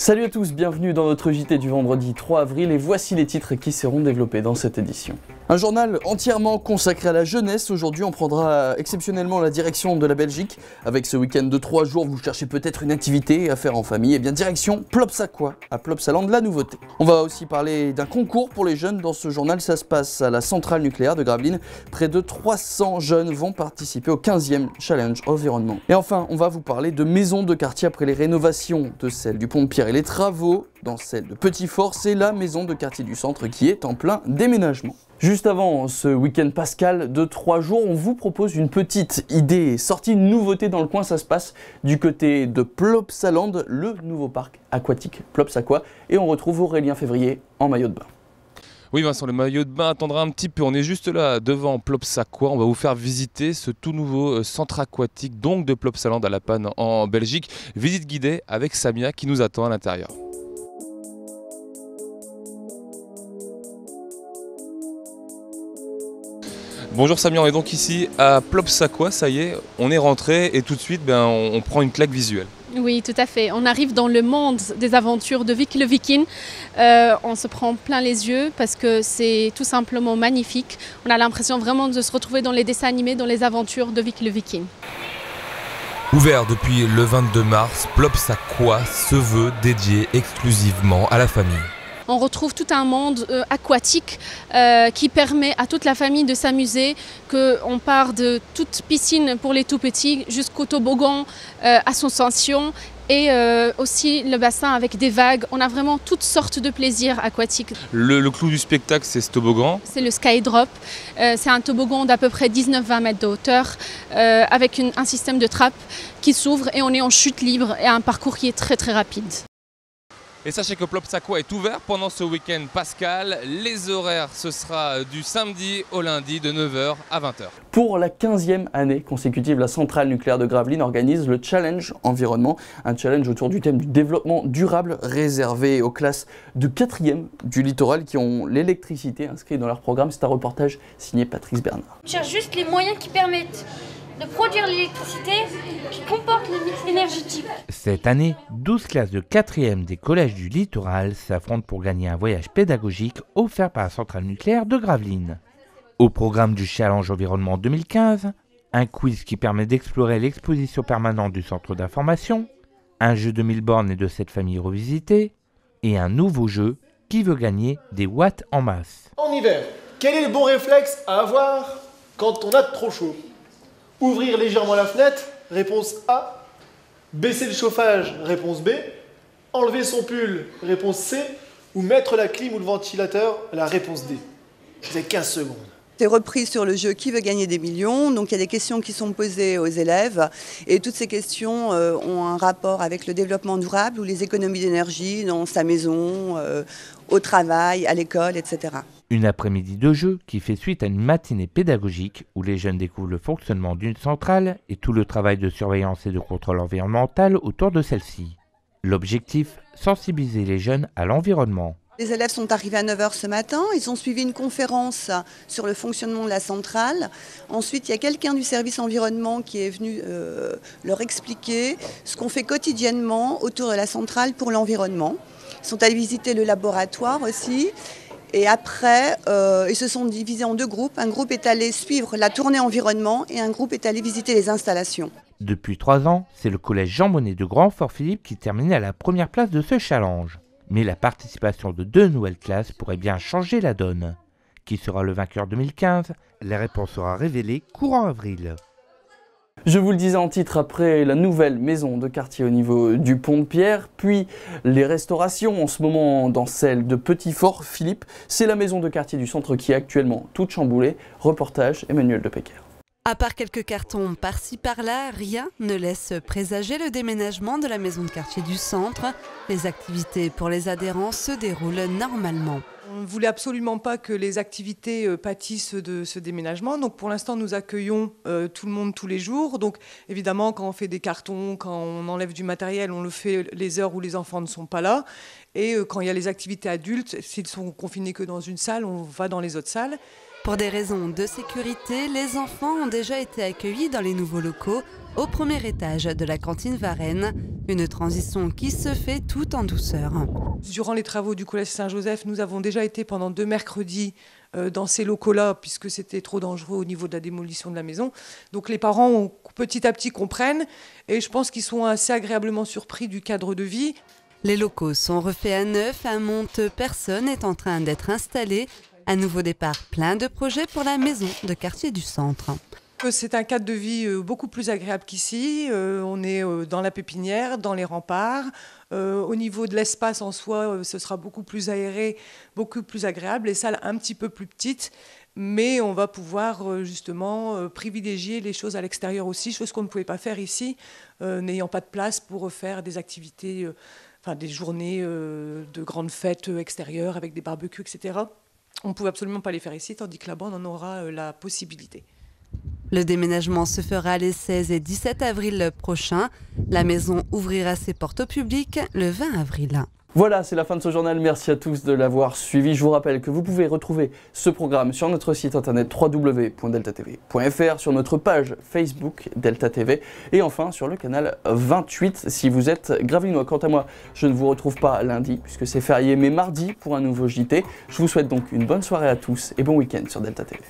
Salut à tous, bienvenue dans notre JT du vendredi 3 avril et voici les titres qui seront développés dans cette édition. Un journal entièrement consacré à la jeunesse. Aujourd'hui, on prendra exceptionnellement la direction de la Belgique. Avec ce week-end de 3 jours, vous cherchez peut-être une activité à faire en famille. Et bien direction Plopsaquois, à Plopsaland, la nouveauté. On va aussi parler d'un concours pour les jeunes dans ce journal. Ça se passe à la centrale nucléaire de Gravelines. Près de 300 jeunes vont participer au 15e Challenge Environnement. Et enfin, on va vous parler de maisons de quartier après les rénovations de celle du Pont-de-Pierre et les travaux dans celle de Petit-Fort. C'est la maison de quartier du centre qui est en plein déménagement. Juste avant ce week-end pascal de 3 jours, on vous propose une petite idée sortie, une nouveauté dans le coin. Ça se passe du côté de Plopsaland, le nouveau parc aquatique Plopsaquois. Et on retrouve Aurélien Février en maillot de bain. Oui Vincent, le maillot de bain attendra un petit peu. On est juste là devant Plopsaquois. On va vous faire visiter ce tout nouveau centre aquatique donc de Plopsaland à La Panne en Belgique. Visite guidée avec Samia qui nous attend à l'intérieur. Bonjour Samia, on est donc ici à Plopsaquois, ça y est, on est rentré et tout de suite on prend une claque visuelle. Oui, tout à fait. On arrive dans le monde des aventures de Vicky le Viking. On se prend plein les yeux parce que c'est tout simplement magnifique. On a l'impression vraiment de se retrouver dans les dessins animés, dans les aventures de Vicky le Viking. Ouvert depuis le 22 mars, Plopsaquois se veut dédié exclusivement à la famille. On retrouve tout un monde aquatique qui permet à toute la famille de s'amuser, qu'on part de toute piscine pour les tout petits jusqu'au toboggan à Sensation et aussi le bassin avec des vagues. On a vraiment toutes sortes de plaisirs aquatiques. Le clou du spectacle, c'est ce toboggan. C'est le Skydrop. C'est un toboggan d'à peu près 19-20 mètres de hauteur avec un système de trappe qui s'ouvre et on est en chute libre et un parcours qui est très très rapide. Et sachez que Plopsaquois est ouvert pendant ce week-end pascal. Les horaires, ce sera du samedi au lundi de 9h à 20h. Pour la 15e année consécutive, la centrale nucléaire de Gravelines organise le Challenge Environnement. Un challenge autour du thème du développement durable réservé aux classes de 4e du littoral qui ont l'électricité inscrite dans leur programme. C'est un reportage signé Patrice Bernard. On cherche juste les moyens qui permettent de produire l'électricité qui comporte le mix énergétique. Cette année, 12 classes de 4e des collèges du littoral s'affrontent pour gagner un voyage pédagogique offert par la centrale nucléaire de Gravelines. Au programme du Challenge Environnement 2015, un quiz qui permet d'explorer l'exposition permanente du centre d'information, un jeu de 1000 bornes et de 7 familles revisitées, et un nouveau jeu qui veut gagner des watts en masse. En hiver, quel est le bon réflexe à avoir quand on a trop chaud ? Ouvrir légèrement la fenêtre, réponse A. Baisser le chauffage, réponse B. Enlever son pull, réponse C. Ou mettre la clim ou le ventilateur, la réponse D. Vous avez 15 secondes. C'est repris sur le jeu Qui veut gagner des millions. Donc il y a des questions qui sont posées aux élèves et toutes ces questions ont un rapport avec le développement durable ou les économies d'énergie dans sa maison, au travail, à l'école, etc. Une après-midi de jeu qui fait suite à une matinée pédagogique où les jeunes découvrent le fonctionnement d'une centrale et tout le travail de surveillance et de contrôle environnemental autour de celle-ci. L'objectif, sensibiliser les jeunes à l'environnement. Les élèves sont arrivés à 9h ce matin, ils ont suivi une conférence sur le fonctionnement de la centrale. Ensuite, il y a quelqu'un du service environnement qui est venu leur expliquer ce qu'on fait quotidiennement autour de la centrale pour l'environnement. Ils sont allés visiter le laboratoire aussi. Et après, ils se sont divisés en deux groupes. Un groupe est allé suivre la tournée environnement et un groupe est allé visiter les installations. Depuis 3 ans, c'est le collège Jean Monnet de Grand-Fort-Philippe qui terminait à la première place de ce challenge. Mais la participation de 2 nouvelles classes pourrait bien changer la donne. Qui sera le vainqueur 2015 ? La réponse sera révélée courant avril. Je vous le disais en titre, après la nouvelle maison de quartier au niveau du Pont-de-Pierre, puis les restaurations en ce moment dans celle de Petit-Fort, Philippe, c'est la maison de quartier du centre qui est actuellement toute chamboulée. Reportage Emmanuel de Pecker. À part quelques cartons par-ci par-là, rien ne laisse présager le déménagement de la maison de quartier du centre. Les activités pour les adhérents se déroulent normalement. On ne voulait absolument pas que les activités pâtissent de ce déménagement. Donc pour l'instant, nous accueillons tout le monde tous les jours. Donc évidemment, quand on fait des cartons, quand on enlève du matériel, on le fait les heures où les enfants ne sont pas là. Et quand il y a les activités adultes, s'ils sont confinés que dans une salle, on va dans les autres salles. Pour des raisons de sécurité, les enfants ont déjà été accueillis dans les nouveaux locaux au premier étage de la cantine Varenne. Une transition qui se fait tout en douceur. Durant les travaux du Collège Saint-Joseph, nous avons déjà été pendant 2 mercredis dans ces locaux-là, puisque c'était trop dangereux au niveau de la démolition de la maison. Donc les parents, petit à petit, comprennent, et je pense qu'ils sont assez agréablement surpris du cadre de vie. Les locaux sont refaits à neuf, un monte-personne est en train d'être installé. Un nouveau départ, plein de projets pour la maison de quartier du centre. C'est un cadre de vie beaucoup plus agréable qu'ici. On est dans la pépinière, dans les remparts. Au niveau de l'espace en soi, ce sera beaucoup plus aéré, beaucoup plus agréable. Les salles un petit peu plus petites, mais on va pouvoir justement privilégier les choses à l'extérieur aussi, chose qu'on ne pouvait pas faire ici, n'ayant pas de place pour faire des activités, des journées de grandes fêtes extérieures avec des barbecues, etc. On ne pouvait absolument pas les faire ici, tandis que là-bas, on en aura la possibilité. Le déménagement se fera les 16 et 17 avril prochains. La maison ouvrira ses portes au public le 20 avril. Voilà, c'est la fin de ce journal. Merci à tous de l'avoir suivi. Je vous rappelle que vous pouvez retrouver ce programme sur notre site internet www.deltatv.fr, sur notre page Facebook Delta TV et enfin sur le canal 28 si vous êtes gravelinois. Quant à moi, je ne vous retrouve pas lundi puisque c'est férié, mais mardi pour un nouveau JT. Je vous souhaite donc une bonne soirée à tous et bon week-end sur Delta TV.